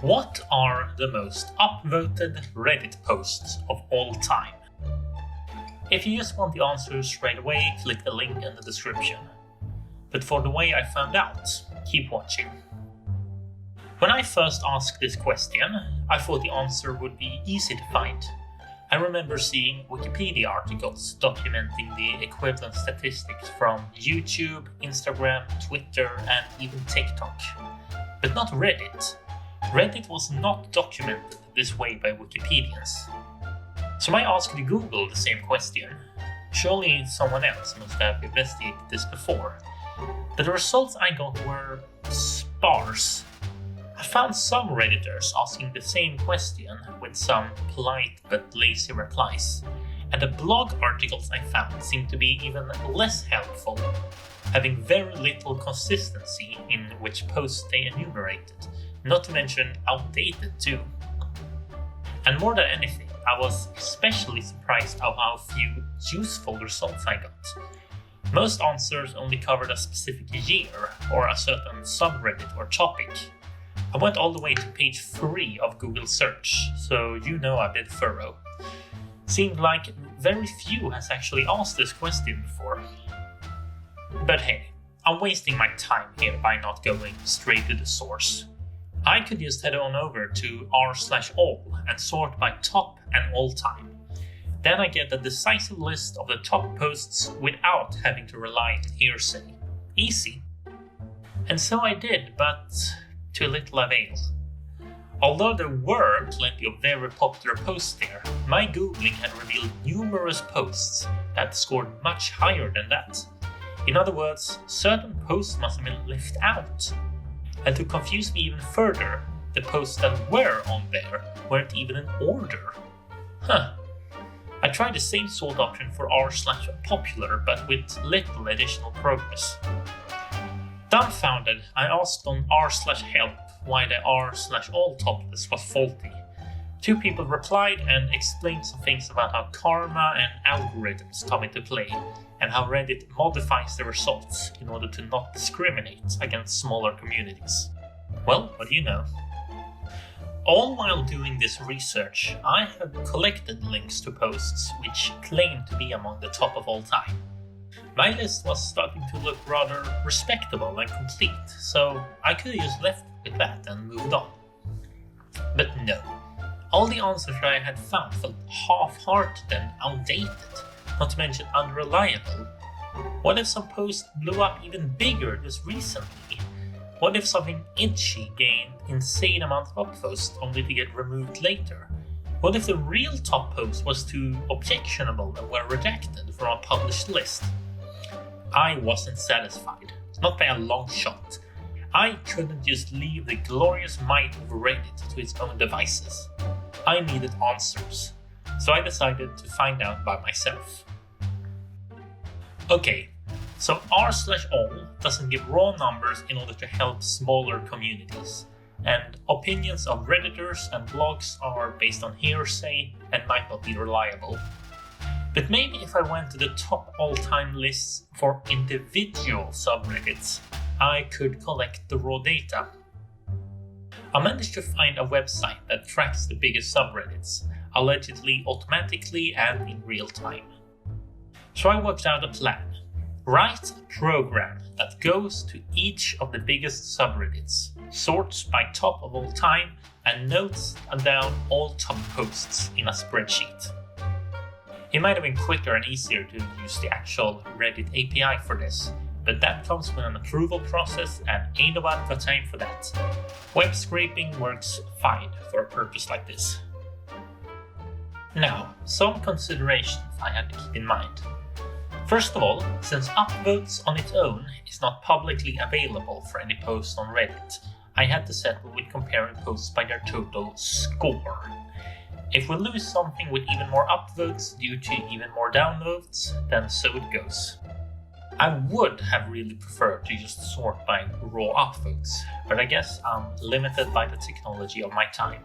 What are the most upvoted Reddit posts of all time? If you just want the answers right away, click the link in the description. But for the way I found out, keep watching. When I first asked this question, I thought the answer would be easy to find. I remember seeing Wikipedia articles documenting the equivalent statistics from YouTube, Instagram, Twitter, and even TikTok. But not Reddit. Reddit was not documented this way by Wikipedians. So I asked Google the same question. Surely someone else must have investigated this before. But the results I got were sparse. I found some Redditors asking the same question with some polite but lazy replies, and the blog articles I found seemed to be even less helpful, having very little consistency in which posts they enumerated, not to mention outdated too. And more than anything, I was especially surprised at how few useful results I got. Most answers only covered a specific year or a certain subreddit or topic. I went all the way to page 3 of Google search, so you know I've been thorough. Seemed like very few has actually asked this question before. But hey, I'm wasting my time here by not going straight to the source. I could just head on over to r/all and sort by top and all time. Then I get a decisive list of the top posts without having to rely on hearsay. Easy. And so I did, but to little avail. Although there were plenty of very popular posts there, my googling had revealed numerous posts that scored much higher than that. In other words, certain posts must have been left out. And to confuse me even further, the posts that were on there weren't even in order. I tried the same sort option for r/popular, but with little additional progress. Dumbfounded, I asked on r/help why the r/all top list was faulty. 2 people replied and explained some things about how karma and algorithms come into play, and how Reddit modifies the results in order to not discriminate against smaller communities. Well, what do you know? All while doing this research, I have collected links to posts which claim to be among the top of all time. My list was starting to look rather respectable and complete, so I could have just left it with that and moved on. But no, all the answers I had found felt half-hearted and outdated, not to mention unreliable. What if some post blew up even bigger just recently? What if something itchy gained insane amounts of upvotes only to get removed later? What if the real top post was too objectionable and were redacted from a published list? I wasn't satisfied, not by a long shot. I couldn't just leave the glorious might of Reddit to its own devices. I needed answers, so I decided to find out by myself. Okay, so r/all doesn't give raw numbers in order to help smaller communities, and opinions of Redditors and blogs are based on hearsay and might not be reliable. But maybe if I went to the top all-time lists for individual subreddits, I could collect the raw data. I managed to find a website that tracks the biggest subreddits, allegedly automatically and in real time. So I worked out a plan. Write a program that goes to each of the biggest subreddits, sorts by top of all time, and notes down all top posts in a spreadsheet. It might have been quicker and easier to use the actual Reddit API for this, but that comes with an approval process and ain't nobody got time for that. Web scraping works fine for a purpose like this. Now, some considerations I had to keep in mind. First of all, since upvotes on its own is not publicly available for any post on Reddit, I had to settle with comparing posts by their total score. If we lose something with even more upvotes due to even more downloads, then so it goes. I would have really preferred to just sort by raw upvotes, but I guess I'm limited by the technology of my time.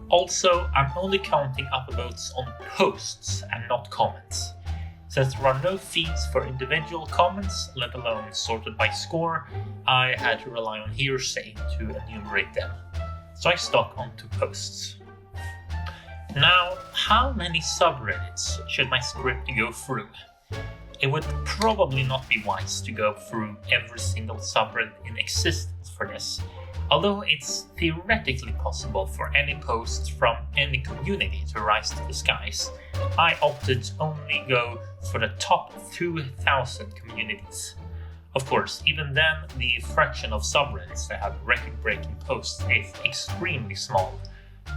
Also, I'm only counting upvotes on posts and not comments. Since there are no feeds for individual comments, let alone sorted by score, I had to rely on hearsay to enumerate them. so I stuck on 2 posts. Now, how many subreddits should my script go through? It would probably not be wise to go through every single subreddit in existence for this, although it's theoretically possible for any post from any community to rise to the skies. I opted to only go for the top 2,000 communities. Of course, even then, the fraction of subreddits that have record-breaking posts is extremely small,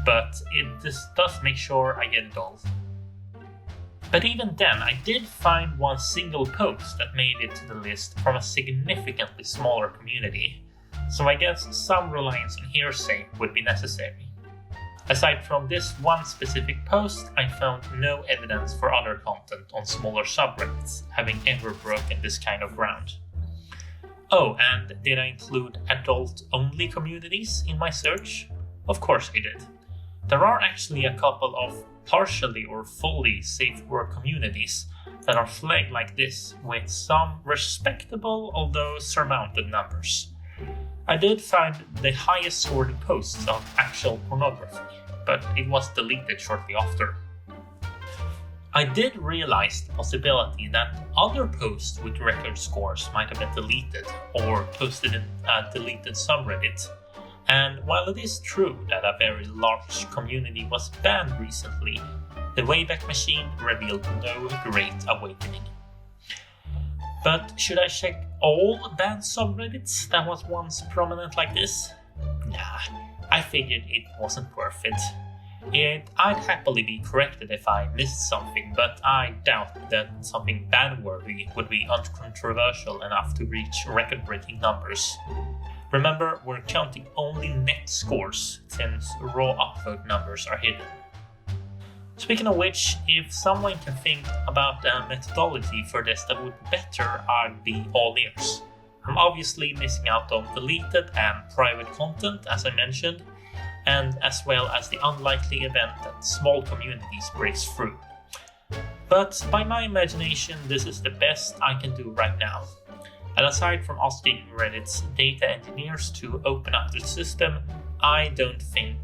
but it just does make sure I get it all. But even then, I did find one single post that made it to the list from a significantly smaller community, so I guess some reliance on hearsay would be necessary. Aside from this one specific post, I found no evidence for other content on smaller subreddits having ever broken this kind of ground. Oh, and did I include adult-only communities in my search? Of course I did. There are actually a couple of partially or fully safe work communities that are flagged like this, with some respectable although surmounted numbers. I did find the highest scored posts of actual pornography, but it was deleted shortly after. I did realize the possibility that other posts with record scores might have been deleted or posted in a deleted subreddit. And while it is true that a very large community was banned recently, the Wayback Machine revealed no great awakening. But should I check all banned subreddits that was once prominent like this? Nah, I figured it wasn't worth it. I'd happily be corrected if I missed something, but I doubt that something ban-worthy would be uncontroversial enough to reach record-breaking numbers. Remember, we're counting only net scores, since raw upvote numbers are hidden. Speaking of which, if someone can think about a methodology for this that would be better, I'd be all ears. I'm obviously missing out on deleted and private content, as I mentioned, and as well as the unlikely event that small communities breaks through. But by my imagination, this is the best I can do right now. And aside from asking Reddit's data engineers to open up the system, I don't think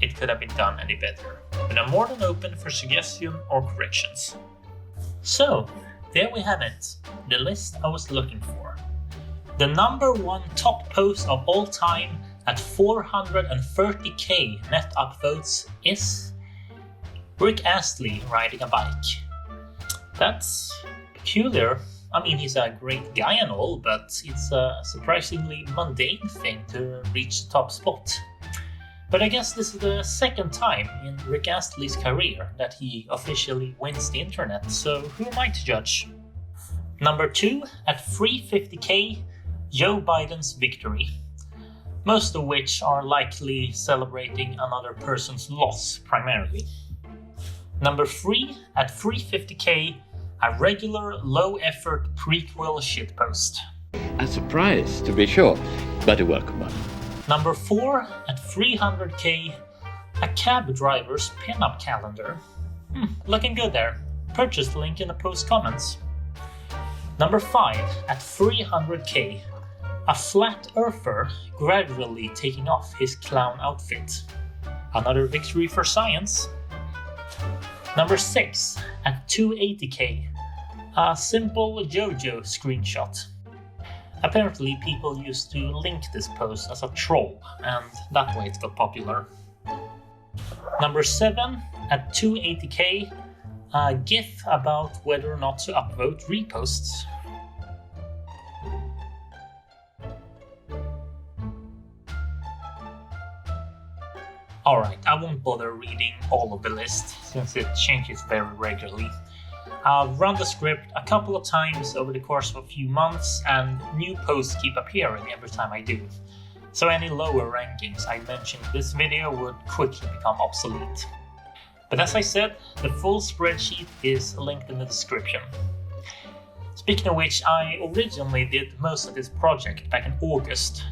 it could have been done any better. But I'm more than open for suggestion or corrections. So, there we have it, the list I was looking for. The number 1 top post of all time at 430k net upvotes is Rick Astley riding a bike. That's peculiar. I mean, he's a great guy and all, but it's a surprisingly mundane thing to reach the top spot. But I guess this is the second time in Rick Astley's career that he officially wins the internet, so who am I to judge? Number 2 at 350k, Joe Biden's victory. Most of which are likely celebrating another person's loss primarily. Number 3 at 350k, a regular low-effort prequel shitpost. A surprise, to be sure, but a welcome one. Number 4 at 300k, a cab driver's pinup calendar. Looking good there. Purchase the link in the post comments. Number 5 at 300k, a flat earther gradually taking off his clown outfit. Another victory for science. Number 6 at 280k, a simple JoJo screenshot. Apparently people used to link this post as a troll, and that way it got popular. Number 7 at 280k, a GIF about whether or not to upvote reposts. Alright, I won't bother reading all of the list, since it changes very regularly. I've run the script a couple of times over the course of a few months, and new posts keep appearing every time I do. So any lower rankings I mentioned in this video would quickly become obsolete. But as I said, the full spreadsheet is linked in the description. Speaking of which, I originally did most of this project back in August.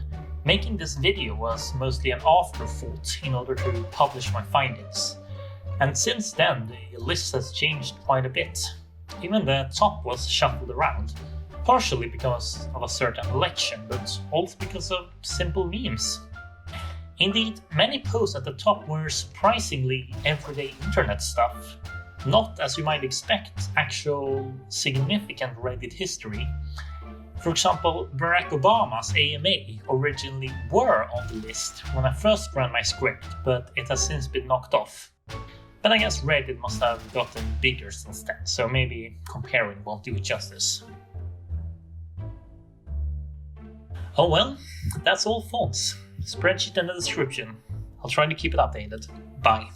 Making this video was mostly an afterthought in order to publish my findings. And since then, the list has changed quite a bit. Even the top was shuffled around, partially because of a certain election, but also because of simple memes. Indeed, many posts at the top were surprisingly everyday internet stuff, not, as you might expect, actual significant Reddit history. For example, Barack Obama's AMA originally were on the list when I first ran my script, but it has since been knocked off. But I guess Reddit must have gotten bigger since then, so maybe comparing won't do it justice. Oh well, that's all folks. Spreadsheet in the description. I'll try to keep it updated. Bye.